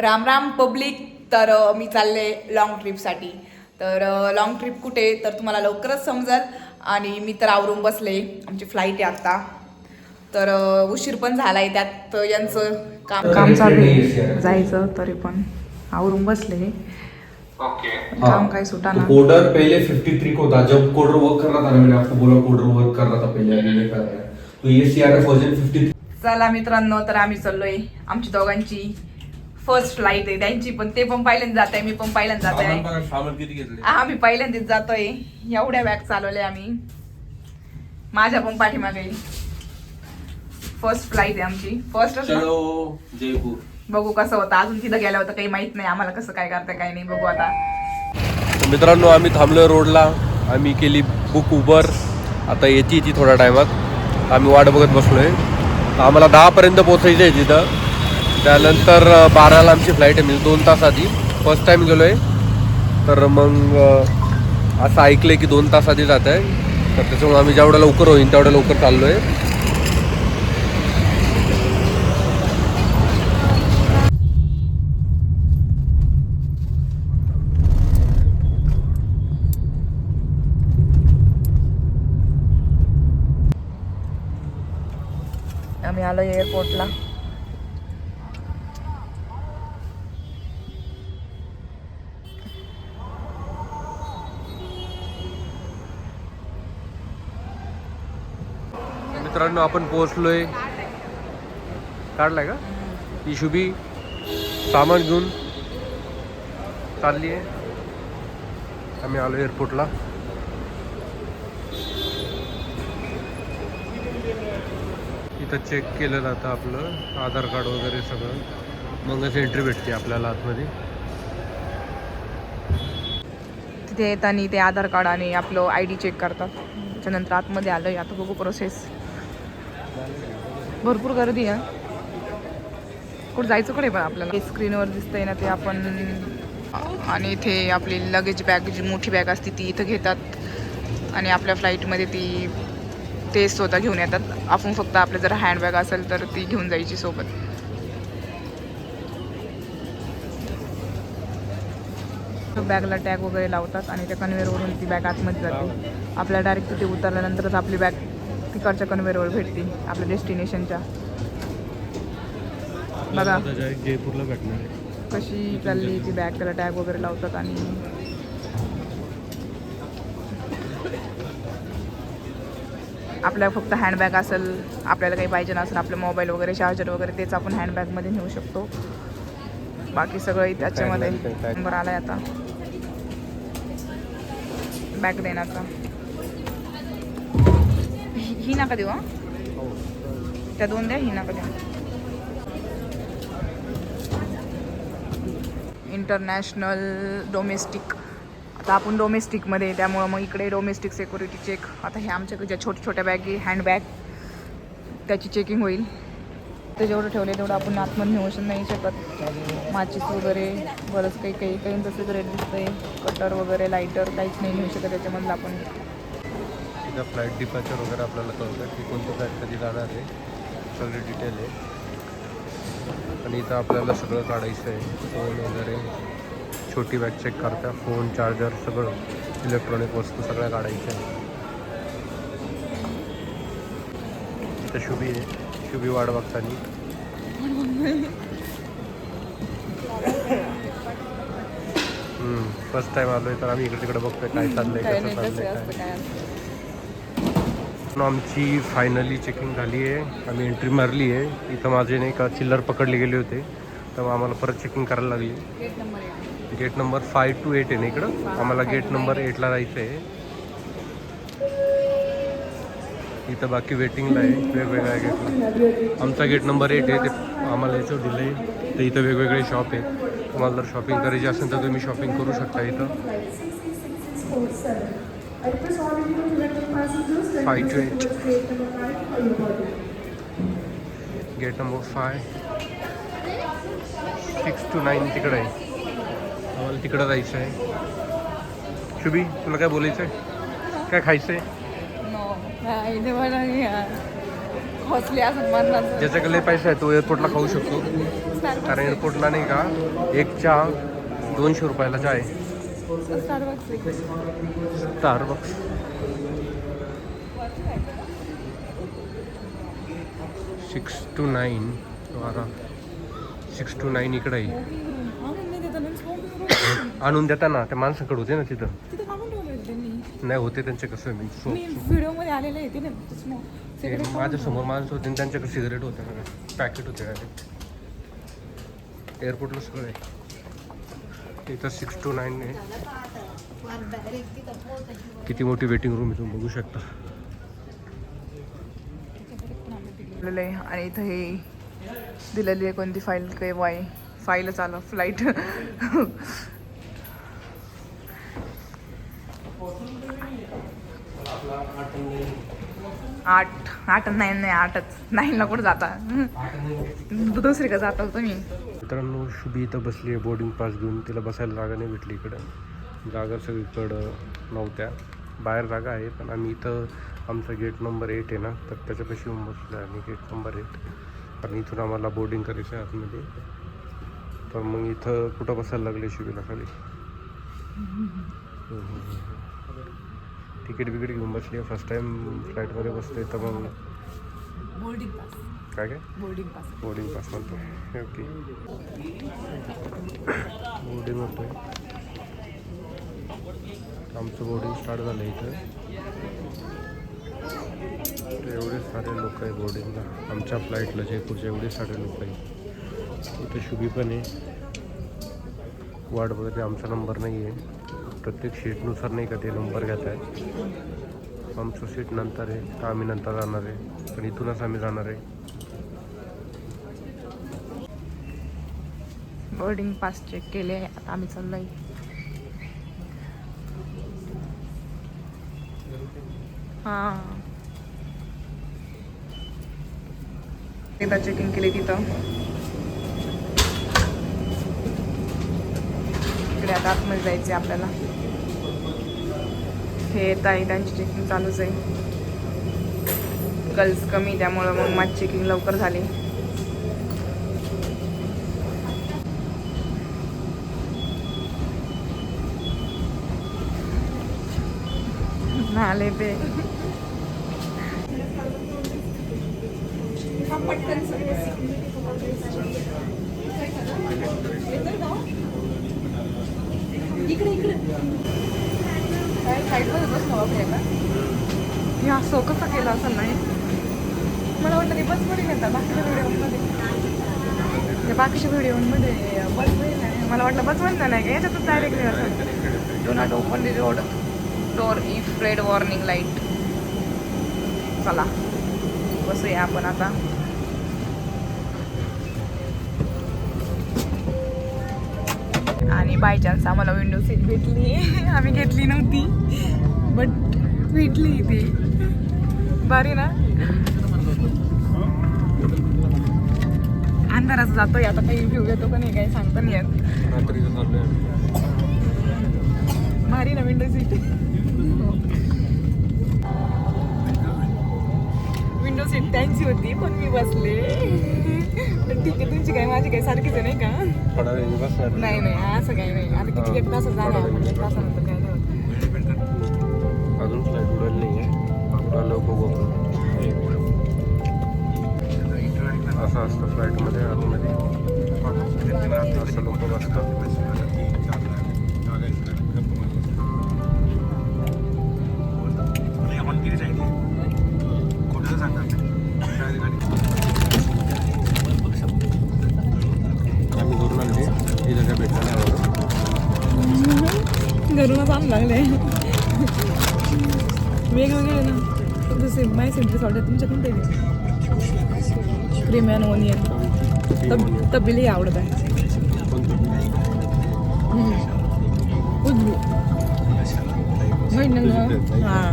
Ram Ram public. तर मी चालले long ट्रिपसाठी. तर लॉंग ट्रिप कुठे तर तुम्हाला लवकरच समजेल. आणि मी तर आवरून बसले. आमची फ्लाईट आहे आत्ता. तर उशीर पण झालाय. त्यात यांचं काम चालू आहे जायचं, तरी पण आवरून बसले. ओके काम काय सुटा तो ना. कोडर पहले 53 को था जब कोडर वर्क कर रहा था ना, मैंने आपको बोला कोडर वर्क कर रहा था पहले, अभी नहीं कर रहा है. तो ये CRF वर्जन 53. चला मित्रांनो, तर आम्ही चाललोय. आमची दोघांची फर्स्ट फ्लाईट आहे. त्यांची पण, ते पण पहिल्यांदा जात आहे, मी पण पहिल्यांदा जात आहे. आम्ही पहिल्यांदाच जातोय. एवढ्या बॅग चालवल्या आम्ही. माझ्या पण पाठीमागे फर्स्ट फ्लाईट आहे आमची. फर्स्ट जयपूर बघू कसं होतं. अजून तिथं गेलं होतं काही माहित नाही आम्हाला कसं काय करतं काही नाही. बघू आता. मित्रांनो, आम्ही थांबलोय रोडला. आम्ही केली बुक उबर. आता येते ती थोड्या टायमात. आम्ही वाट बघत बसलोय. आम्हाला 10 पर्यंत पोहोचायचं आहे तिथं. त्यानंतर 12ला आमची फ्लाईट आहे, म्हणजे 2 तास आधी. फर्स्ट टाइम गेलोय, तर मग असं ऐकलंय की 2 तास आधी जात आहे. तर त्याच्यामुळे आम्ही जेवढ्या लवकर होईल तेवढ्या लवकर चाललोय. आम्ही आलो एअरपोर्टला. मित्रांनो, आपण पोहोचलोय. काढलाय का? ही शुभी सामान घेऊन चालली आहे. आम्ही आलो एअरपोर्टला. इथं चेक केलं जातं आपलं आधार कार्ड वगैरे सगळं, मगच एंट्री भेटते आपल्याला आतमध्ये. तिथे येताना ते आधार कार्ड आणि आपलं ID चेक करतात. त्याच्यानंतर आतमध्ये आलोय. आता बघू प्रोसेस. भरपूर गर्दी आहे. कुठं जायचं कुठे पण आपल्याला स्क्रीनवर दिसतंय ना ते आपण. आणि इथे आपली लगेज बॅग, जी मोठी बॅग असते ती इथं घेतात. आणि आपल्या फ्लाईटमध्ये ती ते स्वतः घेऊन येतात. आपण फक्त आपल्या जर हँडबॅग असेल तर ती घेऊन जायची सोबत. बॅगला टॅग वगैरे लावतात आणि त्या कन्व्हेअरवरून ती बॅग आतमध्ये जाते. आपल्याला डायरेक्ट तिथे उतरल्यानंतरच आपली बॅग तिकडच्या कन्व्हेअरवर भेटते आपल्या डेस्टिनेशनच्या. बघा जयपूरला भेटणार आहे. कशी चालली ती बॅग. त्याला टॅग वगैरे लावतात. आणि आपल्या फक्त हँडबॅग असेल, आपल्याला काही पाहिजे नसेल, आपलं मोबाईल वगैरे, चार्जर वगैरे, तेच आपण हँडबॅगमध्ये नेऊ शकतो. बाकी सगळं त्याच्यामध्ये. नंबर आलाय आता बॅग देण्याचा. ही नका देऊ. त्या 2 द्या, ही नका देऊ. International, domestic. आता आपण डोमेस्टिकमध्ये, त्यामुळं मग इकडे डोमेस्टिक सिक्युरिटी चेक. आता हे आमच्या ज्या छोट्या छोट्या बॅग, हँडबॅग, त्याची चेकिंग होईल. ते जेवढं ठेवले तेवढं आपण आतमध्ये नेऊ नाही शकत. माचीस वगैरे बरंच काही काही काहींचं सिगरेट दिसतंय, कटर वगैरे, लायटर, काहीच नाही नेऊ शकत त्याच्यामधलं आपण. तिथं फ्लाईट डिपार्चर वगैरे आपल्याला कळतं की कोणतं फ्लाईट कधी जाणार आहे, सगळी डिटेल आहे. आणि इथं आपल्याला सगळं काढायचं आहे. फोन वगैरे, छोटी बॅग चेक करता, फोन, चार्जर, सगळं इलेक्ट्रॉनिक वस्तू सगळ्या काढायच्या आहे. इथं शुभी आहे. शुभी वाट बघतानी. फर्स्ट टाइम आलोय तर आम्ही इकडे तिकडे बघतोय काय चाललंय, कसं चाललंय काय. आमची फायनली चेकिंग झाली आहे. आम्ही एंट्री मारली आहे. इथं माझे नाही का चिल्लर पकडले गेले होते, तर आम्हाला परत चेकिंग करायला लागली. गेट नंबर 5 to 8 आहे ना इकडं. आम्हाला गेट नंबर 8ला जायचं आहे. इथं बाकी वेटिंगला आहे वेगवेगळ्या गेटला. आमचा गेट नंबर 8 आहे. ते आम्हाला याचं दिलं आहे. तर इथं वेगवेगळे शॉप आहेत. तुम्हाला जर शॉपिंग करायची असेल तर तुम्ही शॉपिंग करू शकता इथं. 5 to 8. Gate number 5. 6 to 9 तिकडं आहे. आम्हाला तिकडं जायचं आहे. शुभी, तुला काय बोलायचं आहे? काय खायचं आहे? हसले असं मरणाचं. ज्याच्याकडे पैसा आहे तो एअरपोर्टला खाऊ शकतो, कारण एअरपोर्टला नाही का एक चहा 200 रुपयाला चहा आहे. स्टारबक्स 6 to 9 12 6 to 9 इकडे आहे. आणून देताना त्या माणसाकडे होते ना तिथं. नाही होते त्यांचे कसं व्हिडिओ मध्ये आलेले आहे ते ना माझ्यासमोर माणसं होते त्यांच्याकडे सिगरेट होते ना, पॅकेट होते डायरेक्ट. एअरपोर्टला सगळं आहे इथं. 6 to 9 आहे. किती मोठी वेटिंग रूम आहे तुम्ही बघू शकता. आणि इथं हे दिलेली आहे कोणती फाईल काही वाय फाईलच आलं फ्लाईट. आठ नाही 8च 9ला कुठं जाता दुसरी का जाता तुम्ही. मित्रांनो शुभी इथं बसली आहे बोर्डिंग पास घेऊन. तिला बसायला जागा नाही भेटली इकडं. जागा सगळीकडं नव्हत्या. बाहेर जागा आहे पण आम्ही इथं आमचा गेट नंबर 8 आहे ना तर त्याच्यापाशी येऊन बसलो आहे आम्ही. गेट नंबर 8 कारण इथून आम्हाला बोर्डिंग करायचं आहे आतमध्ये. तर मग इथं कुठं बसायला लागले शुभीला खाली. तिकीट बिकीट घेऊन बसली आहे. फर्स्ट टाईम फ्लाईटमध्ये बसते तर मग बोर्डिंग पास काय बोर्डिंग पास म्हणतो. ओके बोर्डिंग होतो आहे. आमचं बोर्डिंग स्टार्ट झालं इथं. एवढे सारे लोक आहे बोर्डिंगला. आमच्या फ्लाईटला जयपूरचे एवढे सारे लोक आहे. इथं शुभी पण आहे. वाट बघत आहे. आमचा नंबर नाही आहे. प्रत्येक सीटनुसार नाही का ते नंबर घेत आहे. आमचं सीट नंतर आहे तर आम्ही नंतर जाणार आहे. पण इथूनच आम्ही जाणार आहे. बोर्डिंग पास चेक केले. आता आम्ही चाललोय. हां एकदा चेकिंग केली तिथं. इकडे आता आतमध्ये जायचं आहे आपल्याला. हे येत आहे त्यांची चेकिंग चालूच आहे. गर्ल्स कमी त्यामुळं मग माझी चेकिंग लवकर झाली. नाले पे ह्या सो कसा केला असेल नाही. मला वाटतं ते बसमध्ये घेतात बाकीच्या व्हिडिओमध्ये बसमध्ये नाही. मला वाटलं बसमध्ये नाही का याच्यातच डायरेक्टली असं do not open the road door if red warning light. चला बसूया आपण आता. आणि बाय चान्स आम्हाला विंडो सीट भेटली. आम्ही घेतली नव्हती बट भेटली ती. भारी ना. अंधाराच जातोय आता. काही व्ह्यू येतो का नाही काही सांगता नाही येत. भारी ना विंडो सीट. विंडो सीट त्यांची होती पण मी बसले. पण ठीक आहे तुमची काय माझी काय सारखीच आहे नाही का. नाही असं काही नाही. आता किती एक तास जाणार आपण. एक तासानंतर काय नाही होत. अजून फ्लाईट उडाली नाही आहे. उडालं बघू. असं असतं फ्लाईटमध्ये आतमध्ये असं लोक बसतात. आम्ही घरून आणली तिथं काय भेटलं नाही. घरूनच आण लागले वेगवेगळे ना. दुसरे माय सेंटर्स ऑर्डर तुमच्याकडून क्रीम अँड ओनियन तब्बीली आवडत आहे. उजलू हां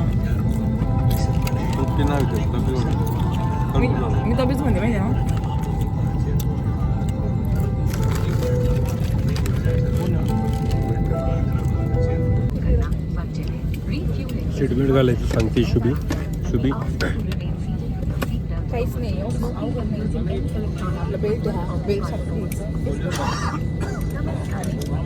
मी तब्बीच म्हणते माहिती ना. सीट बेल्ट घालायचं सांगते शुभी. काही काहीच नाही अवघड नाही. आपलं बेल्ट हा बेल्टसाठी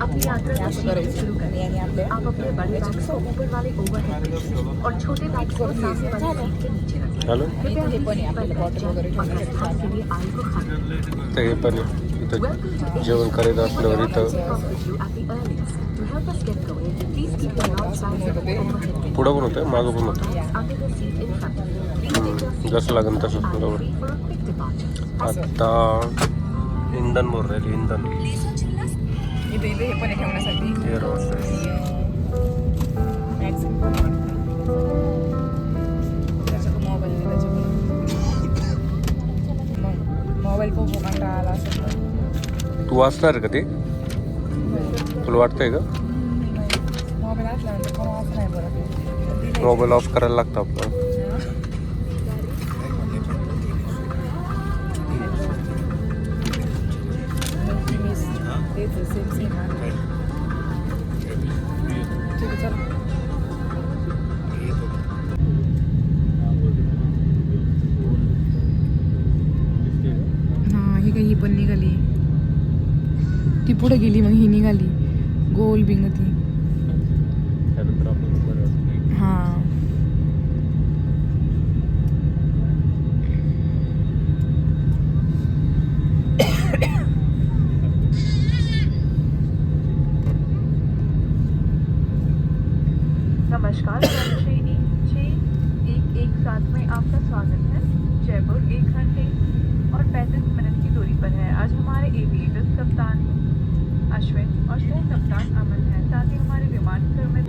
अपनी यात्रा असं करायचं शुरू करें। आणि आपल्या आप अपने बड़े बैग को ऊपर वाले ओवरहेड बिन और छोटे बैग को सामने वाले सीट के नीचे रखें। हॅलो कृपया हे पण आहे आपल्याला बॉटल वगैरे और ठेवण्यासाठी प्रस्थान के लिए आयु को खाली। ते हे पण आहे. इथं जेवण करायचं असल्यावर इथं पुढं पण होतं मागं पण होतं, जसं लागेल तसंच. बरोबर. आता इंधन भरून राहिले. इंधन इथे हे पण आहे ठेवण्यासाठी. एअर मॅक्सिमम पण आहे. त्याच्याकडे मोबाईल नाही त्याच्याकडे. मग मोबाईल खूप कंटाळा आला असेल. तू वाचणार का ते? तुला वाटतंय का? मोबाईल असल्यानंतर कोण वाचत नाही बरं ते. मोबाईल ऑफ करायला लागतं आपलं. ही काही ही पण निघाली. ती पुढे गेली मग ही निघाली गोल बिंग ती. त्यानंतर आपला नंबर हा नमस्कार, श्रेणी 6-1-1-7 में आपका स्वागत है। जयपुर 1 घंटे और 35 मिनट की दूरी पर है। आज हमारे एविएटर्स कप्तान अश्विन और सह कप्तान अमन हैं। साथ ही हमारे विमान क्रू में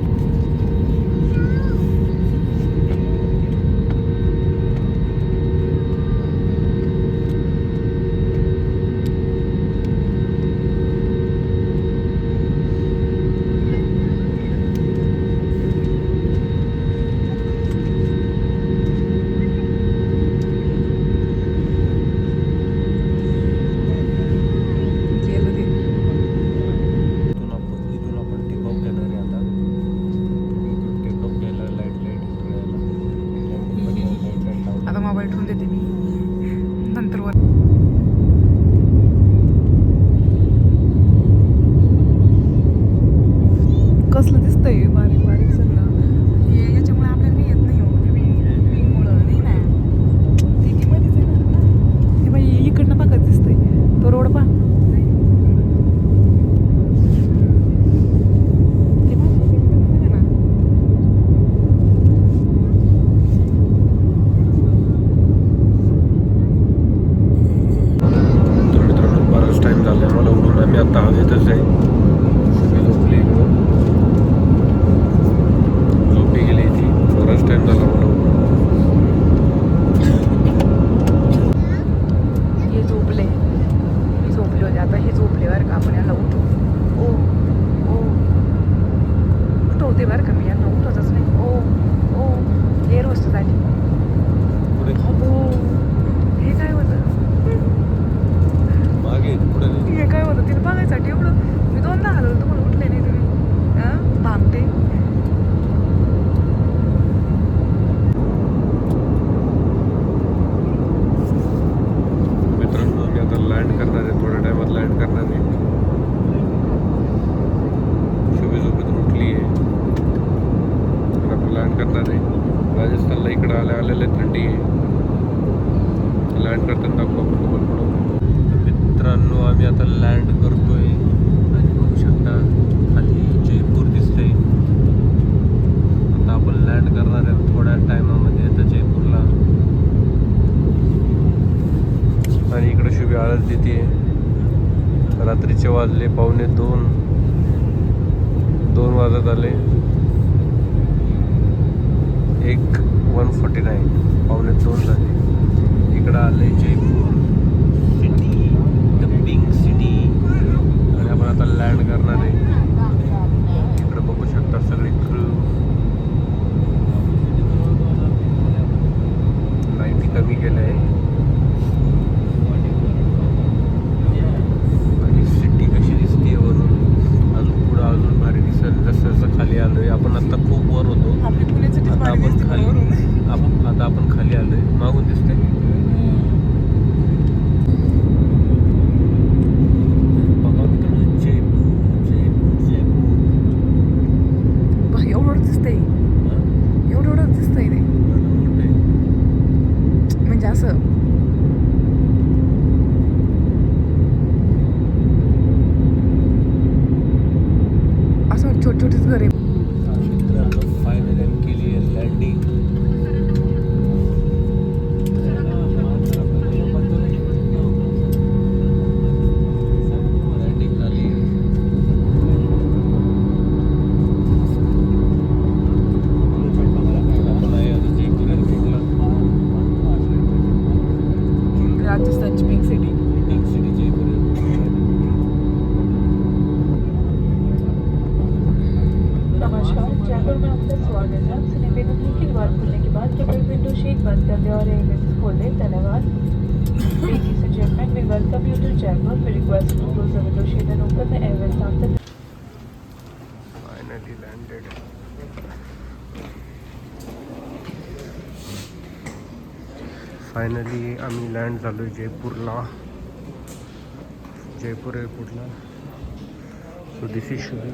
गेलं ते. इथून आपण टेकऑफ घेणार आहे आता. इथून टेकऑफ घ्यायला लाईट लावून आता मोबाईल ठेवून देते मी नंतर वर. कसलं दिसतंय बारीक बारीक सगळं. हे याच्यामुळे आपल्याला काही येत नाही हो ते विंगमुळं नाही ना. ती मध्येच आहे ना. हे बाई इकडनं बघत दिसतंय तो रोड पा. ते बघ, इकडनं बघा ना. तर मित्रांनो बराच टाईम झाला आहे मला उठून. आम्ही आता हवेतच आहे. मी झोपली इकडं. झोपी गेली ती. बराच टाईम झाला मला उठून. हे झोपले मी झोपले होते. आता हे झोपले बरं का. आपण यांना उठू. ओ ओ उठवते बरं का मी यांना. उठवतच नाही. ओ ओ हे रोज झाली. पुढे अबो हे काय होतं. मागे पुढे नाही. हे काय होतं तिला बघायसाठी एवढं मी दोनदा हलवलं तुम्हाला उठले नाही तुम्ही. हां भामटे. मित्रांनो आम्ही आता लँड करणार आहे. थोड्या टायमात लँड करणार आहे. शुभी झोपेतून उठली आहे. तर आपण लँड करणार आहे. राजस्थानला इकडं आलेलं थंडी आहे. लँड करताना दाखवू आपण तुम्हाला पुढं. तर मित्रांनो आम्ही आता लँड करतोय आणि बघू शकता खाली जयपूर दिसतंय. आता आपण लँड करणार आहे थोड्या टायमामध्ये आता जयपूरला. आणि इकडे शुभी आळस देते. रात्रीचे वाजले 1:45. 2 वाजत आले. 1:49 2:45 झाले. इकडं आले Jaipur city, the pink city. आणि आपण आता लँड करणार आहे. इकडे बघू शकता सगळी क्रू. लाईटी कमी केल्या आहे. आणि सिटी कशी दिसते वरून. अजून पुढं अजून भारी दिसेल. जसं जसं खाली आलोय आपण. आता खूप वर होतो. आपली पुण्याची आता आपण खाली आता आपण खाली आलोय. मागून दिसते छोटे छोटेच घर आहे. फायनली आम्ही केली आहे लँडिंग. लँडिंग झाली. आपण आहे आता जयपूर एअरपोर्टला. राजस्थानची pink city. Pink city Jaipur airport. नमस्कार, जयपुर में आपका स्वागत है. आपसे निवेदन है कि द्वार खुलने के बाद कृपया विंडो शीट बंद कर दें और एयरवेज खोल दें. धन्यवाद. Ladies and gentlemen, we welcome you to Jaipur. We request you to close the window sheet and open the airways after. Finally landed. Finally आम्ही लँड झालो जयपूरला, जयपूर एअरपोर्टला. So this is Shubhi,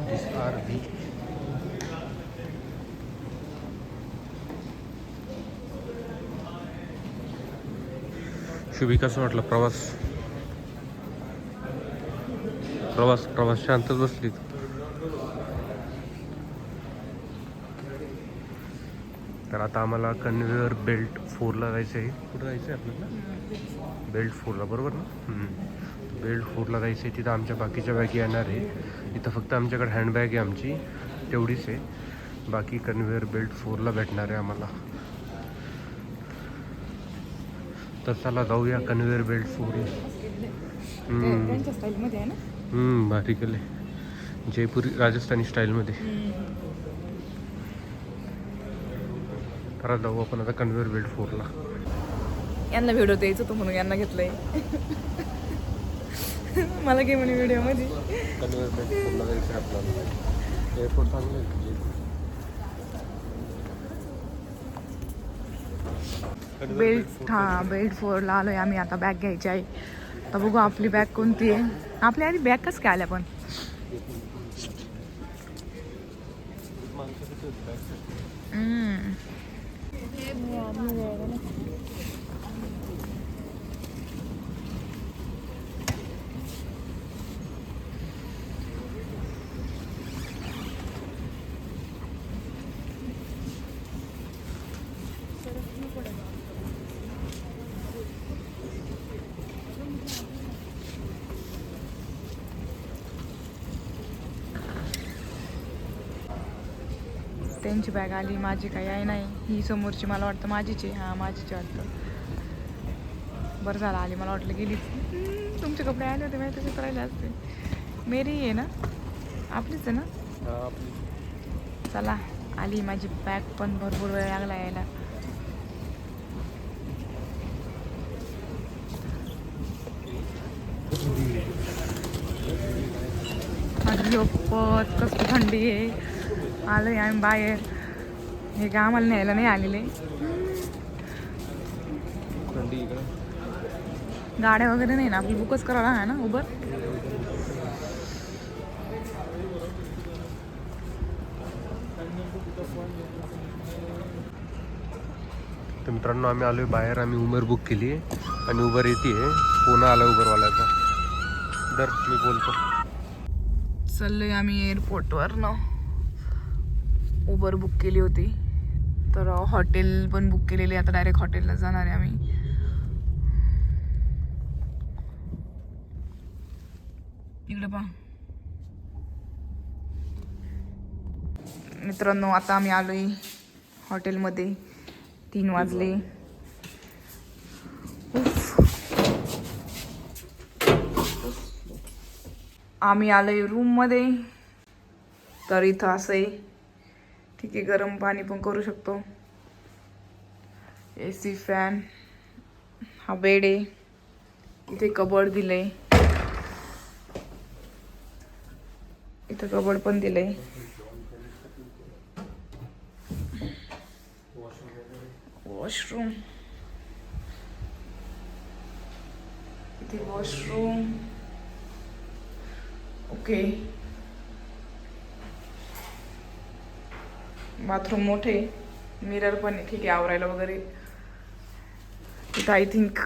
this are we. Shubhi, कसं वाटलं प्रवास? प्रवास प्रवास शांतच बसली. तर आता आम्हाला कन्व्हेअर बेल्ट 4ला जायचं आहे. कुठं जायचं आहे आपल्याला? बेल्ट 4ला, बरोबर ना? बेल्ट 4ला जायचं आहे. तिथं आमच्या बाकीच्या बॅगी येणार आहे. इथं फक्त आमच्याकडे हँडबॅग आहे आमची, तेवढीच आहे. बाकी कन्व्हेअर बेल्ट 4ला भेटणार आहे आम्हाला. तर चला जाऊया कन्व्हेअर बेल्ट 4ला. त्यांच्या स्टाईलमध्ये आहे ना. भारी केले, जयपुरी राजस्थानी स्टाईलमध्ये. तर जाऊ आपण आता कन्व्हेअर बेल्ट 4ला. यांना व्हिडिओ द्यायचं होतं म्हणून यांना घेतलंय. मला काय म्हणे व्हिडिओमध्ये. कन्व्हेअर बेल्ट 4ला जायचं आहे आपल्याला. एअरपोर्ट चांगलं आहे. बेल्ट बेल्ट 4ला आलोय आम्ही. आता बॅग घ्यायची आहे. आता बघू आपली बॅग कोणती आहे. आपली आधी बॅग कसं काय आल्या पण. त्यांची बॅग आली, माझी काही आहे नाही. ही समोरची मला वाटतं माझीच आहे. हां माझीच वाटतं. बरं झालं आली, मला वाटलं गेली. तुमचे कपडे आले होते माहिती तसे राहिले असते. मेरी आहे ना, आपलीच आहे ना. चला आली माझी बॅग, पण भरपूर वेळ लागला यायला. अरे कसली थंडी आहे. आलोय आम्ही बाहेर. हे काय आम्हाला न्यायला नाही आलेले. गाड्या वगैरे नाही ना, आपली बुकच करायला आहे ना उबर. तर मित्रांनो आम्ही आलोय बाहेर. आम्ही उबर बुक केली आहे आणि उबर येते आहे. पुन्हा आला उबरवाल्याचा. दर मी बोलतो. चाललोय आम्ही एअरपोर्टवर ना. उबर बुक केली होती, तर हॉटेल पण बुक केलेली. आता डायरेक्ट हॉटेलला जाणार आहे आम्ही. इकडे पहा मित्रांनो, आता आम्ही आलोय हॉटेलमध्ये. 3 वाजले. आम्ही आलोय रूममध्ये. तर इथं असं आहे. ठीक आहे, गरम पाणी पण करू शकतो. AC fan. हा बेड आहे. इथे कबड दिलंय. इथं कबड पण दिलंय. वॉशरूम. इथे वॉशरूम. ओके. बाथरूम मोठे. मिरर पण आहे. ठीक आहे, आवरायला वगैरे. इथं आय थिंक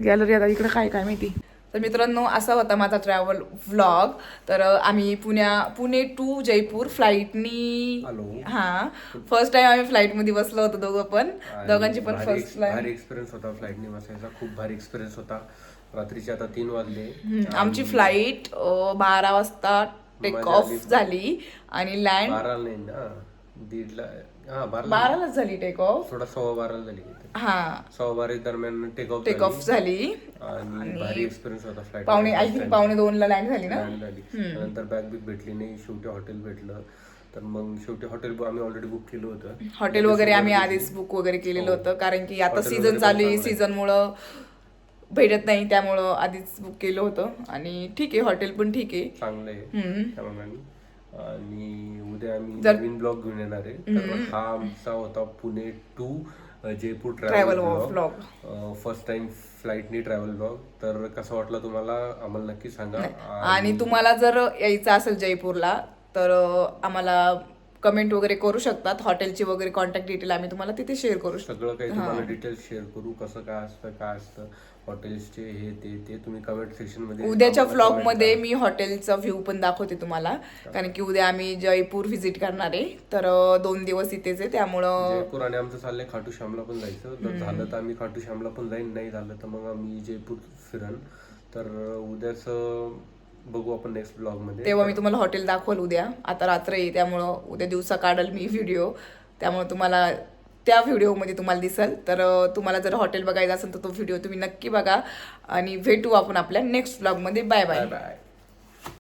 गॅलरी. आता इकडं काय काय माहिती. तर मित्रांनो असा होता माझा ट्रॅव्हल व्लॉग. तर आम्ही पुणे टू जयपूर फ्लाईटनी आलो. हां फर्स्ट टाइम आम्ही फ्लाईटमध्ये बसलो होतो दोघं पण, दोघांची पण फर्स्ट भारी एक्सपिरियन्स होता फ्लाईटने बसायचा, खूप भारी एक्सपिरियन्स होता. रात्रीचे आता 3 वाजले. आमची फ्लाईट 12 वाजता टेक ऑफ झाली आणि लँड 12 नाही ना, 1:30ला. हा 12लाच झाली टेक ऑफ. थोडा 12:15 झाली. हा 12:15 दरम्यान टेक ऑफ झाली आणि भारी एक्सपिरियन्स होता फ्लाईट. आय थिंक 1:45ला लँड झाली ना. लँड झाली. नंतर बॅग बिग भेटली नाही, शेवटी हॉटेल भेटलं. तर मग शेवटी हॉटेल आम्ही ऑलरेडी बुक केलं होतं. हॉटेल वगैरे आम्ही आधीच बुक वगैरे केलेलं होतं, कारण की आता हॉटेल सीझन वगैरे चालू पण आहे, चांगलं आहे. सीझनमुळं भेटत नाही, त्यामुळं आधीच बुक केलं होतं. आणि ठीक आहे, हॉटेल पण ठीक आहे. चांगलं आहे त्या मानाने. आणि उद्या आम्ही जर- नवीन ब्लॉग घेऊन येणार आहे. तर हा आमचा होता Pune to Jaipur travel travel vlog. Blog. First time फ्लाईटनी ट्रॅव्हल ब्लॉग. तर कसा वाटला तुम्हाला आम्हाला नक्की सांगा. आणि तुम्हाला जर यायचं असेल जयपूरला तर आम्हाला कमेंट वगैरे करू शकतात. हॉटेलची वगैरे कॉन्टॅक्ट डिटेल आम्ही तुम्हाला तिथे शेअर करू शकतो. सगळं काही तुम्हाला डिटेल्स शेअर करू, कसं काय असतं हॉटेल्सचे हे ते तुम्ही कमेंट सेक्शन मध्ये. उद्याच्या व्लॉग मध्ये मी हॉटेलचा व्ह्यू पण दाखवते तुम्हाला, कारण की उद्या आम्ही जयपूर व्हिजिट करणार आहे. तर 2 दिवस इथेच आहे, त्यामुळं जयपूर आणि आमचं चाललंय खाटू श्यामला पण जायचं. जर झालं तर आम्ही खाटू श्यामला पण जाईन, नाही झालं तर मग आम्ही जयपूर फिरन. तर उद्याच बघू आपण नेक्स्ट ब्लॉग मध्ये. तेव्हा मी तुम्हाला हॉटेल दाखवल उद्या. आता रात्र आहे, त्यामुळं उद्या दिवसा काढल मी व्हिडिओ, त्यामुळे तुम्हाला त्या व्हिडिओमध्ये तुम्हाला दिसेल. तर तुम्हाला जर हॉटेल बघायचं असेल तर तो व्हिडिओ तुम्ही नक्की बघा. आणि भेटू आपण आपल्या नेक्स्ट ब्लॉगमध्ये. Bye bye. बाय.